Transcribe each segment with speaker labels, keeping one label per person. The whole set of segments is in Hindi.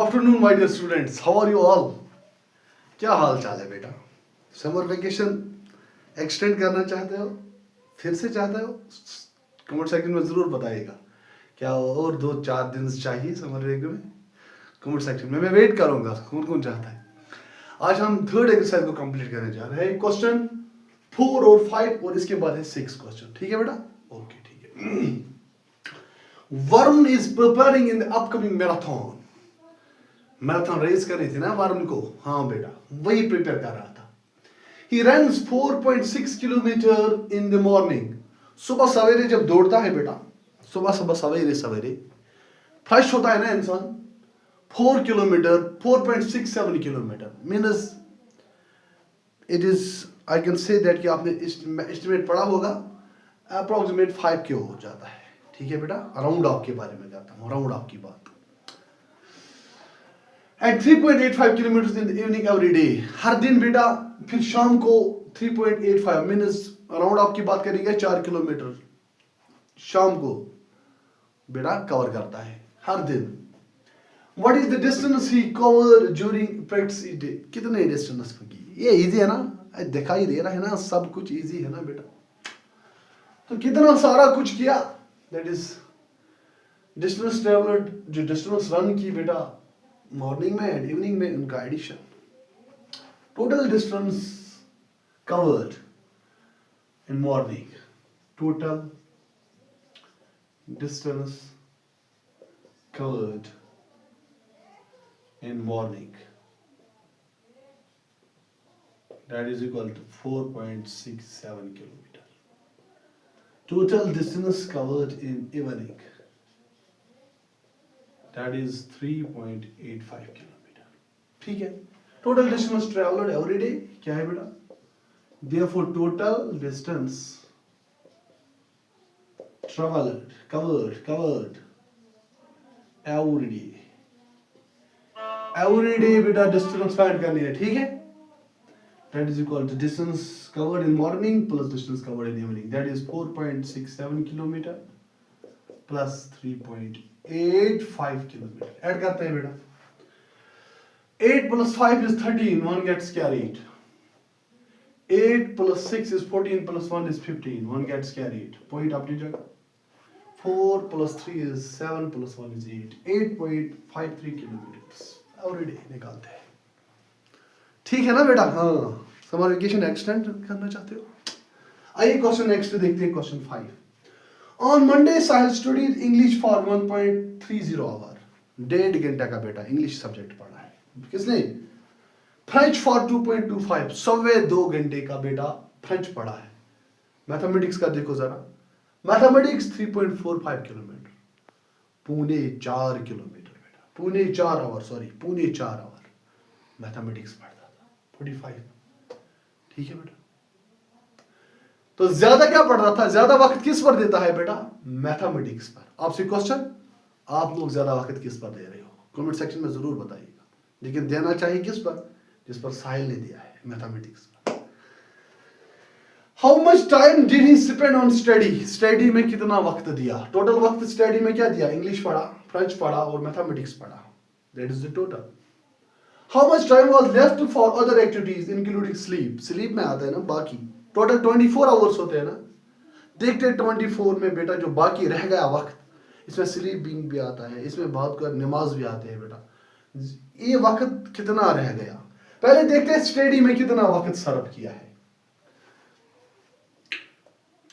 Speaker 1: Afternoon my dear students, how are you all. क्या हाल चाल है बेटा। समर वेकेशन एक्सटेंड करना चाहते हो, फिर से चाहते हो? कमेंट सेक्शन में ज़रूर बताइएगा। क्या और 2-4 दिन चाहिए समर वेक में? कमेंट सेक्शन में मैं वेट करूंगा, कौन कौन चाहता है। आज हम थर्ड एक्सरसाइज को कंप्लीट करने जा रहे हैं। क्वेश्चन 4 और 5 और इसके बाद है 6 क्वेश्चन। ठीक है बेटा? ओके ठीक है। Worm is preparing in the upcoming marathon race कर रही थी ना वरुण को। हाँ बेटा, वही प्रिपेयर कर रहा था। He runs 4.6 kilometre in the morning. सुबह सवेरे जब दौड़ता है बेटा, सुबह सवेरे सवेरे फ्रेश होता है ना इंसान, 4 kilometre 4.67 kilometre means it is, I can say that कि आपने एस्टिमेट पढ़ा होगा, अप्रोक्सीमेट 5 के हो जाता है। ठीक है बेटा, राउंड ऑफ के बारे में करता हूँ, राउंड ऑफ की बात। At 3.85 kilometre in the evening every day, हर दिन बेटा। फिर शाम को 3.85 मीन्स राउंड ऑफ की बात करेंगे 4 किलोमीटर शाम को बेटा कवर करता है हर दिन। What is the distance he cover during practice day? कितने डिस्टेंस की? ये इजी है ना, दिखाई दे रहा है ना, सब कुछ इजी है ना बेटा। तो कितना सारा कुछ किया, दैट इज डिस्टेंस ट्रेवल्ड, जो डिस्टेंस रन की बेटा मॉर्निंग में एंड इवनिंग में, उनका addition. Total distance covered in morning, total distance covered in morning, that is equal to 4.67 kilometer. Total distance covered in evening, that is 3.85 kilometer. ठीक है, total distance traveled every day क्या है बेटा? Therefore total distance traveled covered every day बेटा डिस्टेंस फाइंड करनी है। ठीक है, that is equal to distance covered in morning plus distance covered in evening, that is 4.67 kilometer plus 3.85 kilometer। Add करते हैं बेटा, 8 plus 5 is 13, 1 gets carried। 8 plus 6 is 14 plus 1 is 15, 1 gets carried। Point अपनी जगह। 4 plus 3 is 7 plus 1 is 8, 8.53 kilometers every day निकालते हैं। ठीक है ना बेटा? हाँ, समर वेकेशन एक्सटेंड करना चाहते हो? आइए क्वेश्चन नेक्स्ट देखते हैं, question 5। On Monday Sahil studied English for 1.30 hour. 1.5 घंटा का बेटा इंग्लिश सब्जेक्ट पढ़ा है। किसने? फ्रेंच फॉर 2.25, सवे 2 घंटे का बेटा फ्रेंच पढ़ा है। मैथमेटिक्स का देखो जरा, मैथमेटिक्स 3.45 किलोमीटर, 3.4 किलोमीटर बेटा, 3.4 आवर मैथमेटिक्स पढ़ता था। 45। ठीक है बेटा, तो ज्यादा क्या पढ़ रहा था? ज्यादा वक्त किस पर देता है बेटा? मैथमेटिक्स पर। आपसे क्वेश्चन, आप लोग ज्यादा वक्त किस पर दे रहे हो? कमेंट सेक्शन में जरूर बताइएगा, लेकिन देना चाहिए किस पर? जिस पर साहिल ने दिया है, मैथमेटिक्स पर। How much time did he spend on study? Study में कितना वक्त दिया? टोटल वक्त स्टडी में क्या दिया? इंग्लिश पढ़ा, फ्रेंच पढ़ा और मैथमेटिक्स पढ़ा, that is the total. How much time was left for other activities including sleep? Sleep में आता है ना बाकी, टोटल 24 आवर्स होते हैं ना। देखते 24 में बेटा जो बाकी रह गया वक्त, इसमें स्लीपिंग भी आता है, इसमें बात कर नमाज भी आते हैं बेटा। ये वक्त कितना रह गया? पहले देखते हैं स्टडी में कितना वक्त सर्व किया है।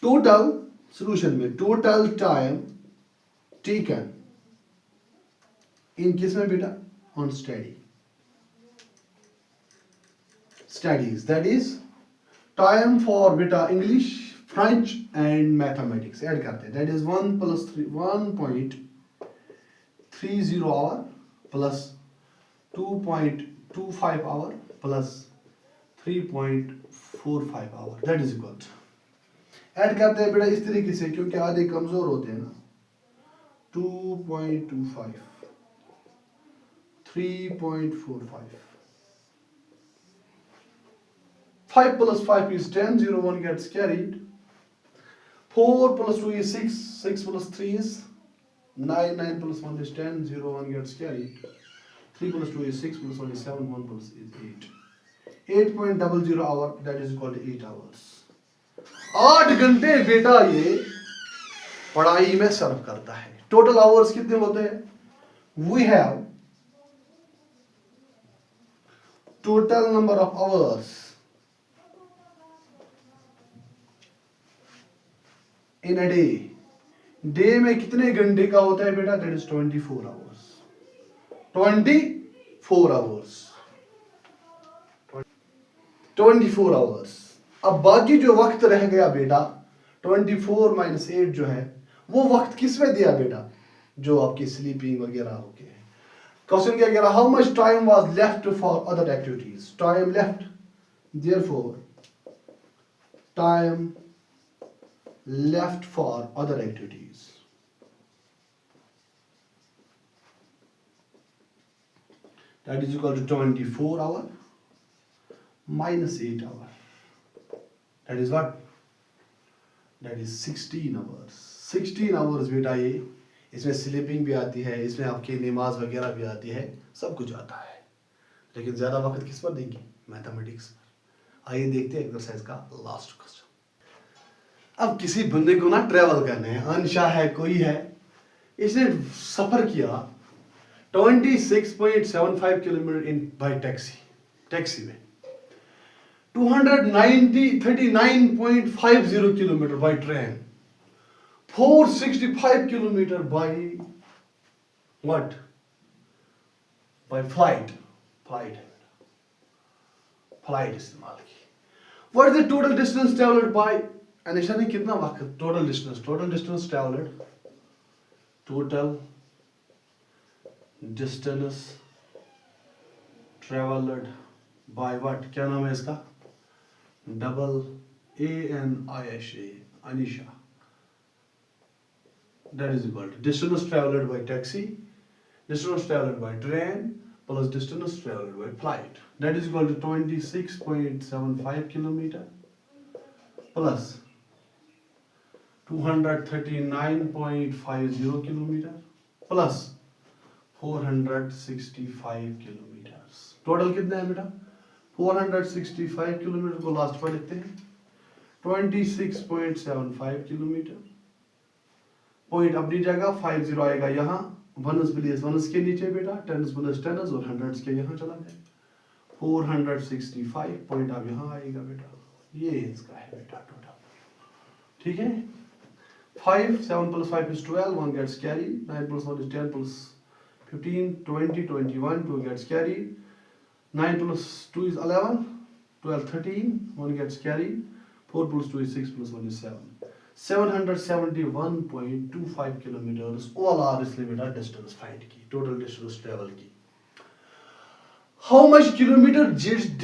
Speaker 1: टोटल सॉल्यूशन में टोटल टाइम टेकन इन किस में बेटा? On studies, that is time for बेटा English, French and mathematics. Add करते हैं, that is 1 plus 3 1.30 hour plus 2.25 hour plus 3.45 hour, that is equal. Add करते हैं बेटा इस तरीके से, क्योंकि आधे कमजोर होते हैं ना। 2.25 3.45, 5 plus 5 is 10, 0 1 gets carried। 4 plus 2 is 6, 6 plus 3 is 9, 9 plus 1 is 10, 0 1 gets carried। 3 plus 2 is 6 plus 1 is 7, 1 plus is 8. 8.00 hour, that is equal to 8 hours. 8 घंटे बेटा ये पढ़ाई में सर्व करता है. टोटल आवर्स कितने होते हैं? We have total number of hours in a day. Day में कितने घंटे का होता है बेटा? That is 24 hours. 24 hours. 24 hours. अब बाकी जो वक्त रह गया बेटा 24 माइनस 8 जो है वो वक्त किस में दिया बेटा? जो आपकी स्लीपिंग वगैरह हो गए. क्वेश्चन क्या कह रहा? How much time was left for other activities. Time left, therefore time left for other activities. That is equal to 24 hour minus 8 hour. That is what? That is 16 hours. 16 hours बेटा ये. इसमें स्लीपिंग भी आती है, इसमें आपकी नमाज वगैरह भी आती है, सब कुछ आता है. लेकिन ज़्यादा वक्त किस पर देंगे? मैथमेटिक्स पर. आइए देखते हैं एक्सरसाइज का लास्ट क्वेश्चन. अब किसी बंदे को ना ट्रेवल करना है, अंशा है, कोई है, इसने सफर किया 26.75 किलोमीटर इन बाय टैक्सी में, 39.50 kilometre by train, 465 kilometre by what? By flight इस्तेमाल की. What is the total distance travelled by? Anisha ने कितना वक्त? Total distance travelled by what? क्या नाम है इसका? ANISHA, Anisha. That is equal to distance travelled by taxi, distance travelled by train plus distance travelled by flight. That is equal to 26.75 kilometre plus 239.50 kilometre plus 465 kilometre. Total कितना है बेटा? 465 किलोमीटर को लास्ट पर लिखते हैं. 26.75 किलोमीटर. पॉइंट अपनी जगह, 50 आएगा यहाँ, वनस प्लेस वनस के नीचे बेटा, टेंस प्लस टेंस और हंड्रेड्स के यहाँ चला जाए. 465 पॉइंट अब यहाँ आएगा बेटा. ये इसका है बेटा टोटल. ठीक है. 5, 7 plus 5 is 12, 1 gets carried. 9 plus 1 is 10 plus 15, 20, 21, 2 gets carried. 9 plus 2 is 11, 12, 13, 1 gets carried. 4 plus 2 is 6 plus 1 is 7. 771.25 kilometers all are इसलिए बेटा distance find की, total distance travel की. How much kilometer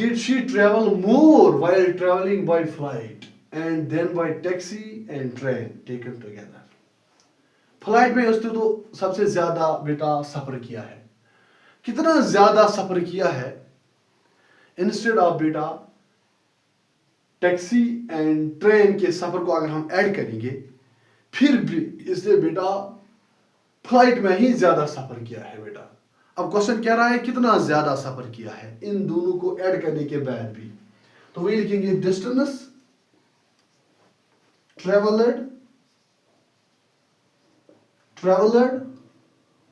Speaker 1: did she travel more while traveling by flight and then by taxi and train taken together? Flight में उसने तो सबसे ज्यादा बेटा सफर किया है. कितना ज्यादा सफर किया है? इंस्टेड ऑफ बेटा टैक्सी एंड ट्रेन के सफर को अगर हम ऐड करेंगे, फिर भी इसने बेटा फ्लाइट में ही ज्यादा सफर किया है बेटा. अब क्वेश्चन कह रहा है कितना ज्यादा सफर किया है इन दोनों को ऐड करने के बाद भी. तो वही लिखेंगे डिस्टेंस ट्रेवलड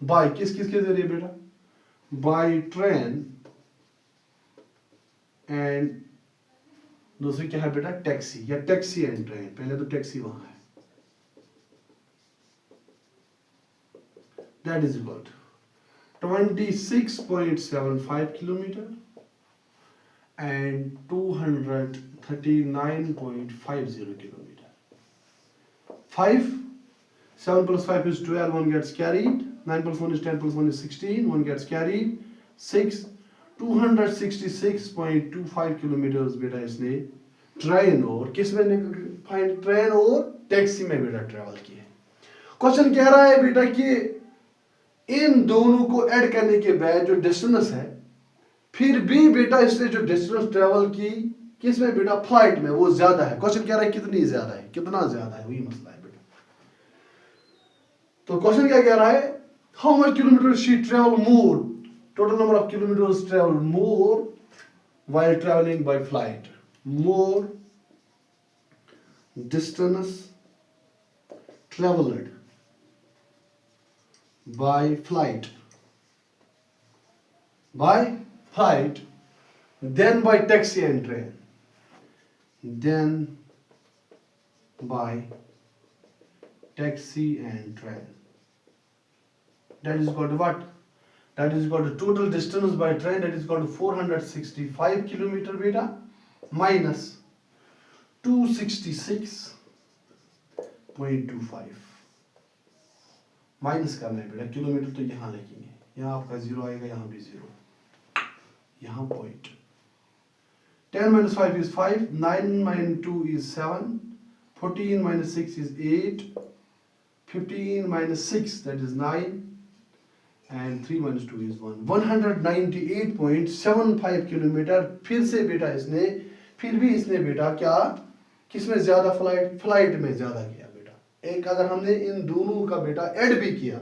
Speaker 1: बाय किसके जरिए बेटा? बाय ट्रेन एंड दूसरी क्या है बेटा? टैक्सी या टैक्सी एंड ट्रेन. पहले तो टैक्सी वहां है. That is equal to 26.75 kilometer and 239.50 kilometer. 5, 7 plus 5 is 12, 1 gets carried. 9 plus 1 is 10 plus 1 is 16, 1 gets carried. 6, 266.25 kilometers बेटा इसने ट्रेन और किस में फाइंड? ट्रेन और टैक्सी में बेटा ट्रेवल किए. क्वेश्चन कह रहा है बेटा कि इन दोनों को ऐड करने के बाद जो डिस्टेंस है, फिर भी बेटा इसने जो डिस्टेंस ट्रेवल की किस में बेटा? फ्लाइट में, वो ज्यादा है. क्वेश्चन कह रहा है कितनी ज्यादा है, कितना ज्यादा है, वही मसला है बेटा. तो क्वेश्चन क्या कह रहा है? How much kilometre she travel more total number of kilometers traveled more while traveling by flight. More distance traveled by flight then by taxi and train. Then by taxi and train. That is equal to what? That is equal to total distance by train, that is equal to 465 kilometer beta minus 266.25. Minus करना है बेटा, किलोमीटर तो यहाँ लिखेंगे, यहाँ आपका जीरो आएगा, यहाँ भी जीरो, यहाँ point. 10 minus 5 is 5, 9 minus 2 is 7, 14 minus 6 is 8, 15 minus 6 that is 9, and 3 minus 2 is 1. 198.75 kilometre. फिर से बेटा इसने बेटा क्या, किसमें ज्यादा फ्लाइट में ज्यादा किया बेटा. एक अगर हमने इन दोनों का बेटा ऐड भी किया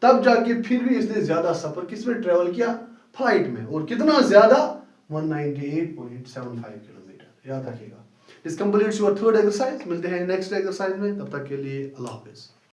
Speaker 1: तब जाके फिर भी इसने ज्यादा सफर किसमें ट्रेवल किया, फ्लाइट में. और कितना ज्यादा, 198.75 किलोमीटर. याद रखिएगा. This completes your third exercise. मिलते हैं नेक्स्ट एक्सरसाइज में, तब तक के लिए अल्लाह हाफिज.